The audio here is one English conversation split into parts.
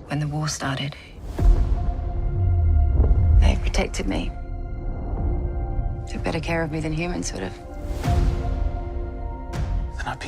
when the war started. They protected me. Took better care of me than humans would have.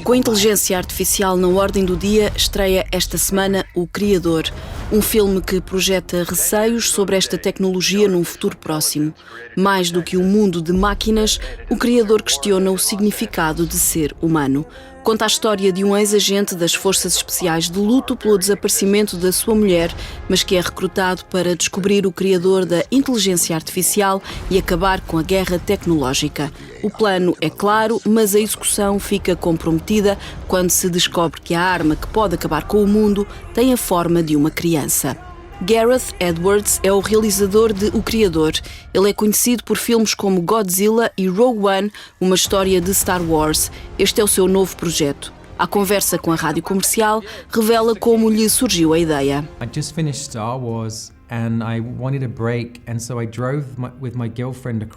Com a inteligência artificial na ordem do dia, estreia esta semana O Criador, um filme que projeta receios sobre esta tecnologia num futuro próximo. Mais do que um mundo de máquinas, o Criador questiona o significado de ser humano. Conta a história de um ex-agente das Forças Especiais de luto pelo desaparecimento da sua mulher, mas que é recrutado para descobrir o criador da inteligência artificial e acabar com a guerra tecnológica. O plano é claro, mas a execução fica comprometida quando se descobre que a arma que pode acabar com o mundo tem a forma de uma criança. Gareth Edwards é o realizador de O Criador. Ele é conhecido por filmes como Godzilla e Rogue One, uma história de Star Wars. Este é o seu novo projeto. A conversa com a Rádio Comercial revela como lhe surgiu a ideia. I just finished Star Wars and I wanted a break, and so I drove with my girlfriend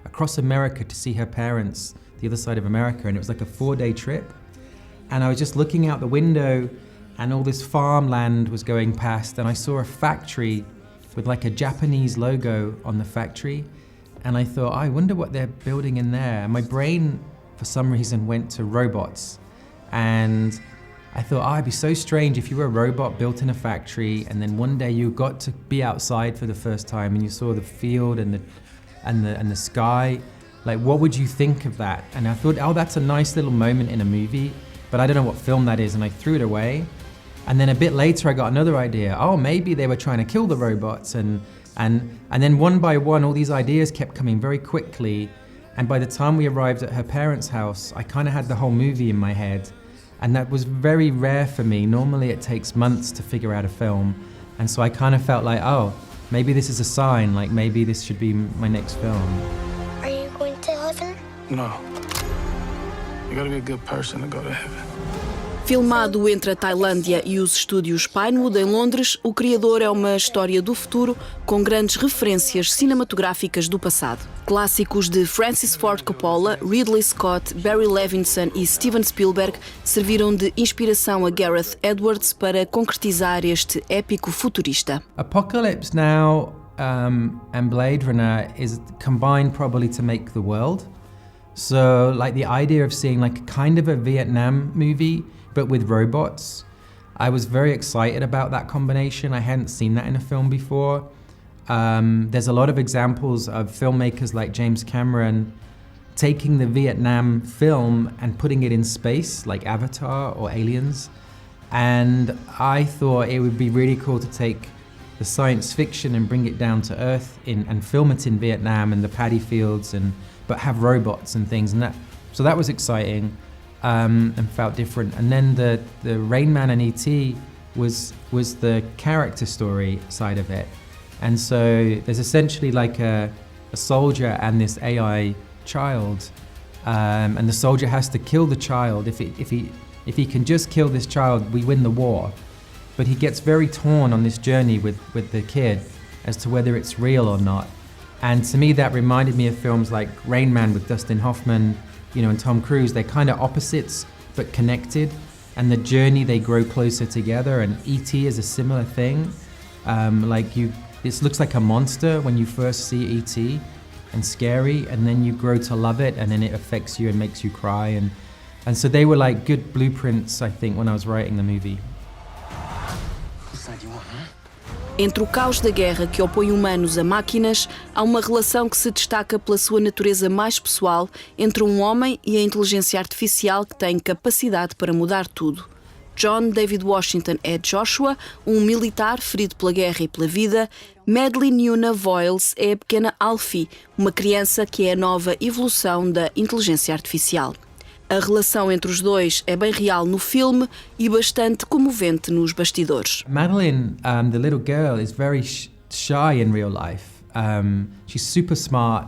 across America to see her parents, the other side of America, and it was like a 4-day trip. And I was just looking out the window and all this farmland was going past, and I saw a factory with like a Japanese logo on the factory, and I thought, I wonder what they're building in there. And my brain, for some reason, went to robots, and I thought, it'd be so strange if you were a robot built in a factory, and then one day you got to be outside for the first time and you saw the field and the sky. Like, what would you think of that? And I thought, that's a nice little moment in a movie, but I don't know what film that is, and I threw it away. And then a bit later I got another idea. Maybe they were trying to kill the robots, and then one by one all these ideas kept coming very quickly, and by the time we arrived at her parents' house, I kind of had the whole movie in my head, and that was very rare for me. Normally it takes months to figure out a film, and so I kind of felt like, maybe this is a sign, like maybe this should be my next film. Are you going to heaven? No. You gotta be a good person to go to heaven. Filmado entre a Tailândia e os estúdios Pinewood, em Londres, O Criador é uma história do futuro com grandes referências cinematográficas do passado. Clássicos de Francis Ford Coppola, Ridley Scott, Barry Levinson e Steven Spielberg serviram de inspiração a Gareth Edwards para concretizar este épico futurista. Apocalypse Now and Blade Runner is combined probably to make the world. So like the idea of seeing like kind of a Vietnam movie but with robots, I was very excited about that combination. I hadn't seen that in a film before. There's a lot of examples of filmmakers like James Cameron taking the Vietnam film and putting it in space, like Avatar or Aliens. And I thought it would be really cool to take the science fiction and bring it down to earth and film it in Vietnam and the paddy fields, but have robots and things, so that was exciting. And felt different. And then the Rain Man and E.T. was the character story side of it. And so there's essentially like a soldier and this AI child, and the soldier has to kill the child. If he can just kill this child, we win the war. But he gets very torn on this journey with the kid as to whether it's real or not. And to me, that reminded me of films like Rain Man with Dustin Hoffman, and Tom Cruise. They're kind of opposites, but connected. And the journey, they grow closer together. And E.T. is a similar thing. This looks like a monster when you first see E.T. and scary, and then you grow to love it, and then it affects you and makes you cry. And so they were like good blueprints, I think, when I was writing the movie. Entre o caos da guerra que opõe humanos a máquinas, há uma relação que se destaca pela sua natureza mais pessoal entre um homem e a inteligência artificial que tem capacidade para mudar tudo. John David Washington é Joshua, um militar ferido pela guerra e pela vida. Madeline Yuna Voiles é a pequena Alfie, uma criança que é a nova evolução da inteligência artificial. A relação entre os dois é bem real no filme e bastante comovente nos bastidores. Madeline, the little girl, is very shy in real life. She's super smart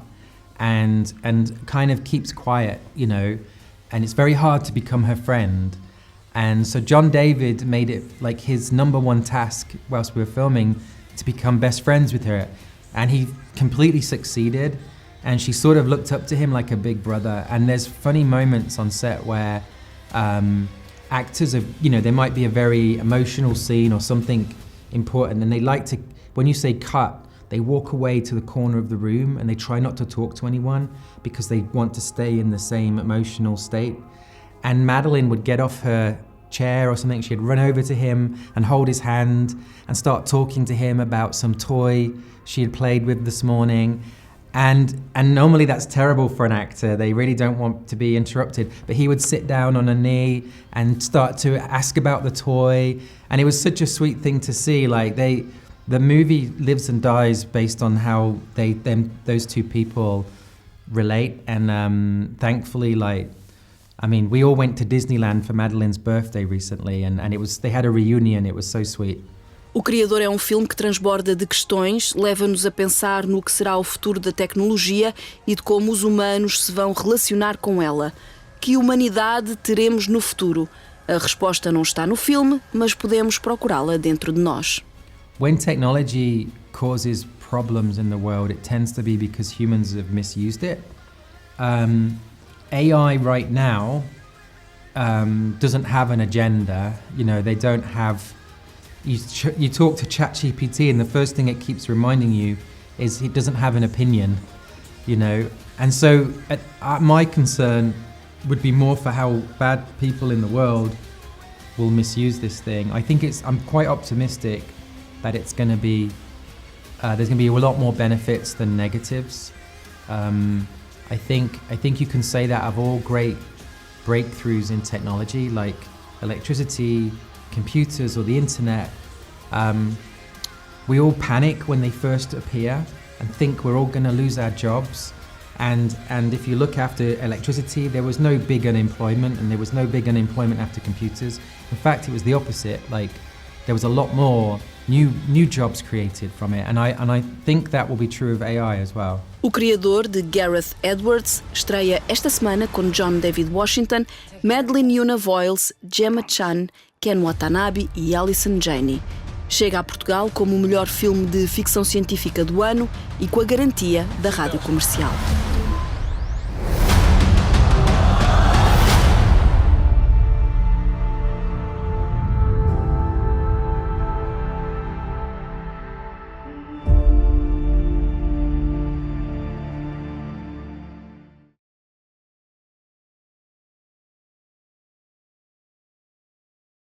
and kind of keeps quiet, and it's very hard to become her friend. And so John David made it like his number one task whilst we were filming to become best friends with her. And he completely succeeded. And she sort of looked up to him like a big brother. And there's funny moments on set where actors there might be a very emotional scene or something important. And they like to, when you say cut, they walk away to the corner of the room and they try not to talk to anyone because they want to stay in the same emotional state. And Madeline would get off her chair or something, she'd run over to him and hold his hand and start talking to him about some toy she had played with this morning. And normally that's terrible for an actor. They really don't want to be interrupted. But he would sit down on a knee and start to ask about the toy. And it was such a sweet thing to see. Like the movie lives and dies based on how those two people relate. And thankfully, we all went to Disneyland for Madeline's birthday recently, and they had a reunion. It was so sweet. O Criador é um filme que transborda de questões, leva-nos a pensar no que será o futuro da tecnologia e de como os humanos se vão relacionar com ela. Que humanidade teremos no futuro? A resposta não está no filme, mas podemos procurá-la dentro de nós. When technology causes problems in the world, it tends to be because humans have misused it. AI right now doesn't have an agenda. They don't have. You talk to ChatGPT, and the first thing it keeps reminding you is it doesn't have an opinion. And so my concern would be more for how bad people in the world will misuse this thing. I'm quite optimistic that it's going to be there's going to be a lot more benefits than negatives. I think you can say that of all great breakthroughs in technology, like electricity, computers, or the internet. We all panic when they first appear and think we're all going to lose our jobs. And if you look after electricity, there was no big unemployment, and there was no big unemployment after computers. In fact, it was the opposite. There was a lot more new jobs created from it, and I think that will be true of AI as well. O Criador, de Gareth Edwards, estreia esta semana com John David Washington, Madeline Yuna Voiles, Gemma Chan, Ken Watanabe e Allison Janney. Chega a Portugal como o melhor filme de ficção científica do ano e com a garantia da Rádio Comercial.